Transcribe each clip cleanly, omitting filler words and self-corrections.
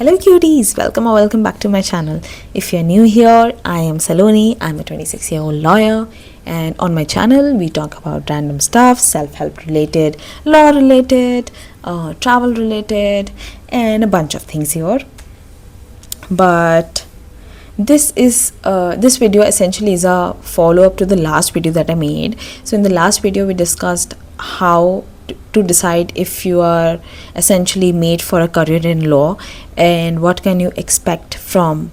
Hello cuties, welcome or welcome back to my channel. If you're new here, I am Saloni. I'm a 26-year-old lawyer, and on my channel we talk about random stuff, self-help related, law related, travel related, and a bunch of things here. But this video essentially is a follow-up to the last video that I made. So in the last video we discussed how to decide if you are essentially made for a career in law and what can you expect from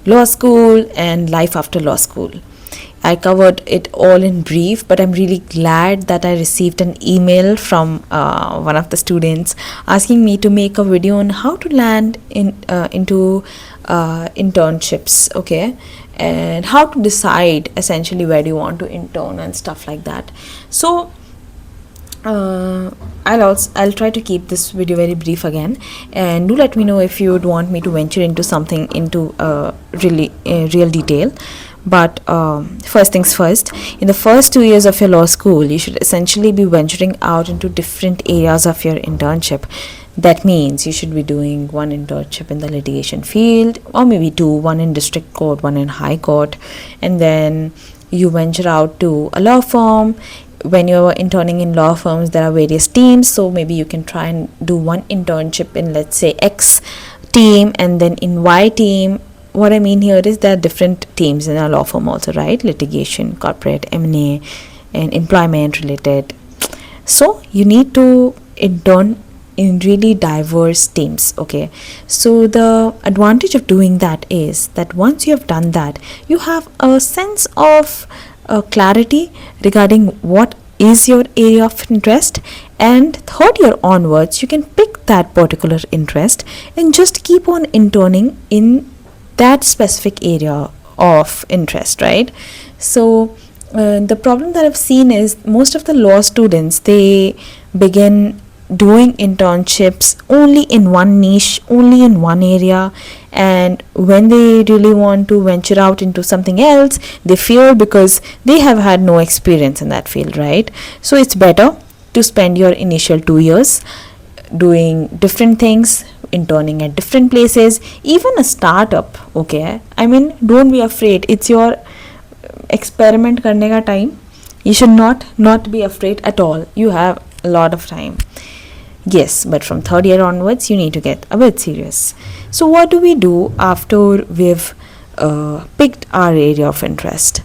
law school and life after law school. I covered it all in brief, but I'm really glad that I received an email from one of the students asking me to make a video on how to land into internships, okay, and how to decide essentially where do you want to intern and stuff like that. So I'll try to keep this video very brief again, and do let me know if you would want me to venture into something into real detail. But first things first, in the first 2 years of your law school, you should essentially be venturing out into different areas of your internship. That means you should be doing one internship in the litigation field, or maybe two, one in district court, one in high court, and then you venture out to a law firm. When you're interning in law firms, there are various teams, so maybe you can try and do one internship in, let's say, X team, and then in Y team. What I mean here is there are different teams in a law firm also, right? Litigation, corporate, M&A, and employment related. So you need to intern in really diverse teams, okay? So the advantage of doing that is that once you have done that, you have a sense of clarity regarding what is your area of interest, and third year onwards you can pick that particular interest and just keep on interning in that specific area of interest, right? So the problem that I've seen is most of the law students, they begin doing internships only in one niche, only in one area, and when they really want to venture out into something else, they fear because they have had no experience in that field, right? So it's better to spend your initial 2 years doing different things, interning at different places, even a startup, okay? I mean, don't be afraid. It's your experiment karne ka time. You should not be afraid at all. You have a lot of time. Yes, but from third year onwards, you need to get a bit serious. So what do we do after we've picked our area of interest?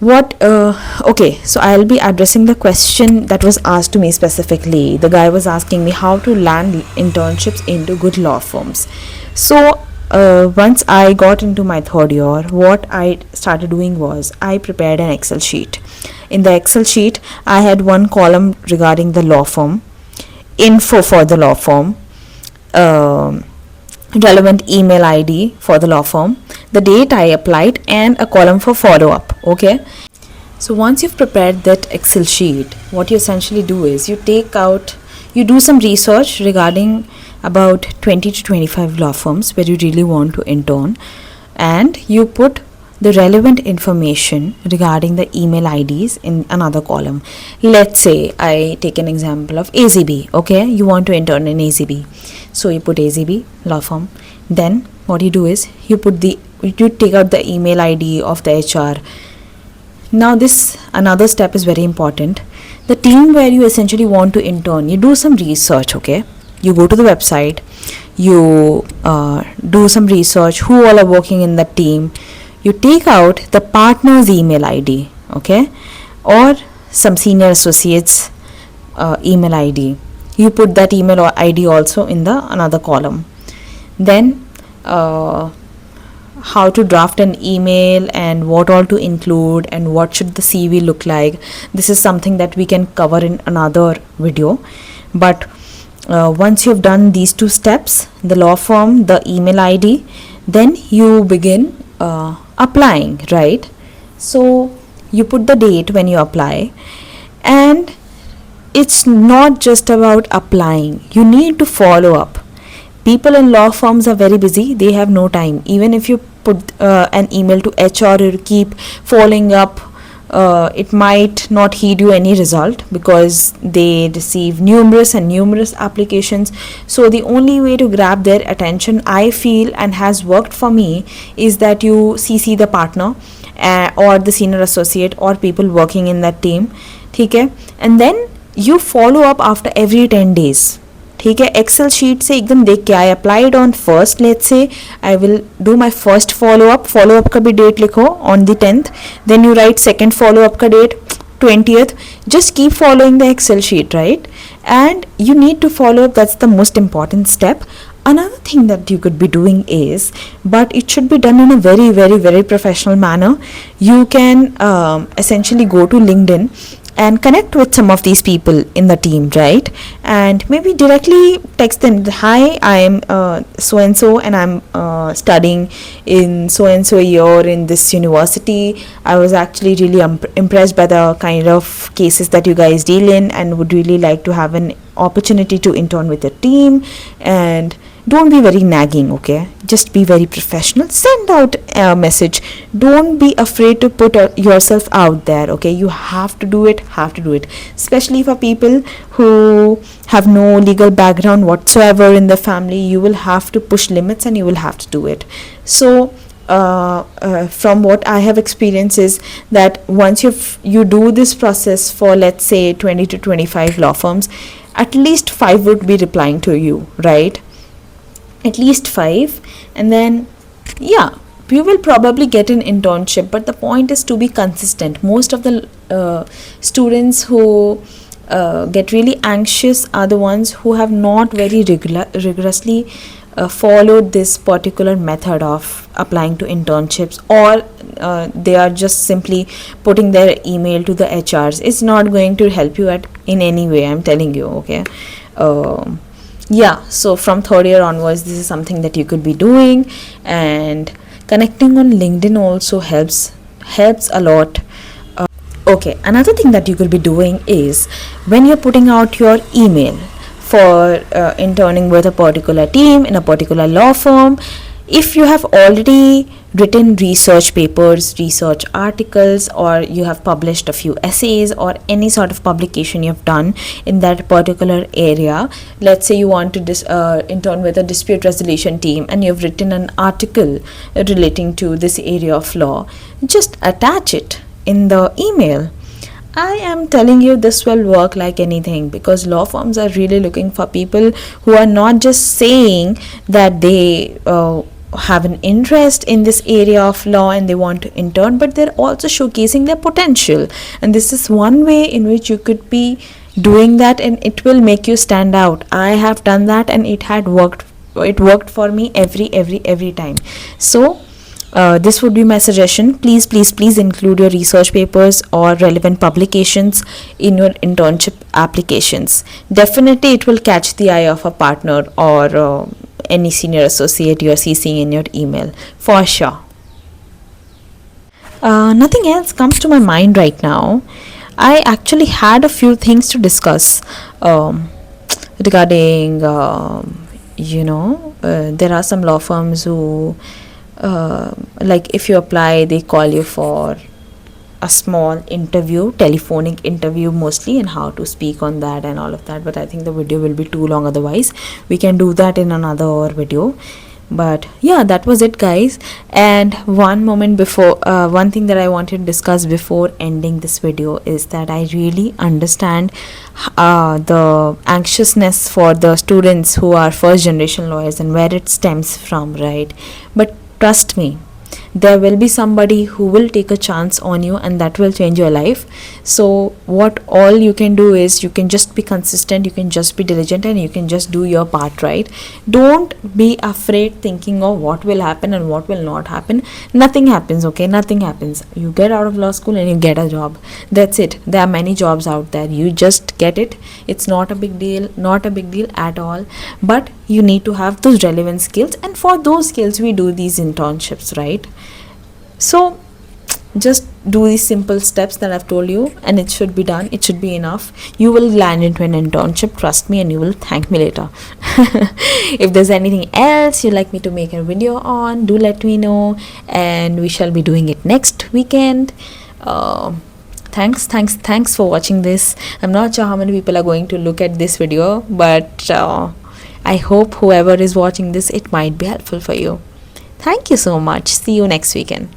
Okay, so I'll be addressing the question that was asked to me specifically. The guy was asking me how to land internships into good law firms. So once I got into my third year, what I started doing was I prepared an Excel sheet. In the Excel sheet, I had one column regarding the law firm, info for the law firm, relevant email ID for the law firm, the date I applied, and a column for follow-up, okay? So once you've prepared that Excel sheet, what you essentially do is you do some research regarding about 20 to 25 law firms where you really want to intern, and you put the relevant information regarding the email IDs in another column. Let's say I take an example of AZB, okay? You want to intern in AZB. So you put AZB, law firm. Then what you do is you take out the email ID of the HR. Now another step is very important. The team where you essentially want to intern, you do some research, okay? You go to the website, you do some research, who all are working in that team. You take out the partner's email ID, okay, or some senior associates email ID. You put that email ID also in the another column. Then how to draft an email and what all to include and what should the CV look like. This is something that we can cover in another video. But once you've done these two steps, the law firm, the email ID, then you begin applying, right? So you put the date when you apply, and it's not just about applying. You need to follow up. People in law firms are very busy. They have no time. Even if you put an email to HR, you keep following up it might not heed you any result because they receive numerous and numerous applications. So the only way to grab their attention, I feel, and has worked for me, is that you CC the partner or the senior associate or people working in that team. Okay, and then you follow up after every 10 days. ठीक है, Excel sheet से एकदम देख के I applied on first, let's say I will do my first follow up का भी date लिखो on the 10th, then you write second follow up का date 20th. just keep following the Excel sheet, right? And you need to follow up. That's the most important step. Another thing that you could be doing is, but it should be done in a very, very, very professional manner. You can essentially go to LinkedIn and connect with some of these people in the team, right? And maybe directly text them, hi, I am so and so, and I'm studying in so and so year in this university. I was actually really impressed by the kind of cases that you guys deal in and would really like to have an opportunity to intern with the team. And don't be very nagging, okay? Just be very professional. Send out a message. Don't be afraid to put yourself out there, okay? You have to do it, especially for people who have no legal background whatsoever in the family. You will have to push limits and you will have to do it. So from what I have experienced is that once you do this process for, let's say, 20 to 25 law firms, at least 5 would be replying to you, right? At least 5, and then you will probably get an internship. But the point is to be consistent. Most of the students who get really anxious are the ones who have not very rigorously followed this particular method of applying to internships, or they are just simply putting their email to the HRs. It's not going to help you in any way, I'm telling you, okay? So from third year onwards, this is something that you could be doing. And connecting on LinkedIn also helps a lot. Okay, another thing that you could be doing is, when you're putting out your email for interning with a particular team in a particular law firm, if you have already written research papers, research articles, or you have published a few essays or any sort of publication you have done in that particular area, let's say you want to intern with a dispute resolution team and you've written an article relating to this area of law, just attach it in the email. I am telling you, this will work like anything, because law firms are really looking for people who are not just saying that they have an interest in this area of law and they want to intern, but they're also showcasing their potential. And this is one way in which you could be doing that, and it will make you stand out. I have done that and it worked for me every time. So this would be my suggestion. Please include your research papers or relevant publications in your internship applications. Definitely it will catch the eye of a partner or any senior associate you're CCing in your email, for sure. Nothing else comes to my mind right now. I actually had a few things to discuss regarding there are some law firms who like if you apply, they call you for a small interview, telephonic interview mostly, and how to speak on that and all of that. But I think the video will be too long otherwise. We can do that in another video. But yeah, that was it, guys. And one thing that I wanted to discuss before ending this video is that I really understand the anxiousness for the students who are first generation lawyers and where it stems from, right? But trust me, there will be somebody who will take a chance on you, and that will change your life. So what all you can do is, you can just be consistent, you can just be diligent, and you can just do your part, right? Don't be afraid thinking of what will happen and what will not happen. Nothing happens, okay? Nothing happens. You get out of law school and you get a job. That's it. There are many jobs out there. You just get it. It's not a big deal at all. But you need to have those relevant skills, and for those skills we do these internships, right? So just do these simple steps that I've told you, and it should be done. It should be enough. You will land into an internship, trust me, and you will thank me later. If there's anything else you'd like me to make a video on, do let me know, and we shall be doing it next weekend. Thanks for watching this. I'm not sure how many people are going to look at this video, but I hope whoever is watching this, it might be helpful for you. Thank you so much. See you next weekend.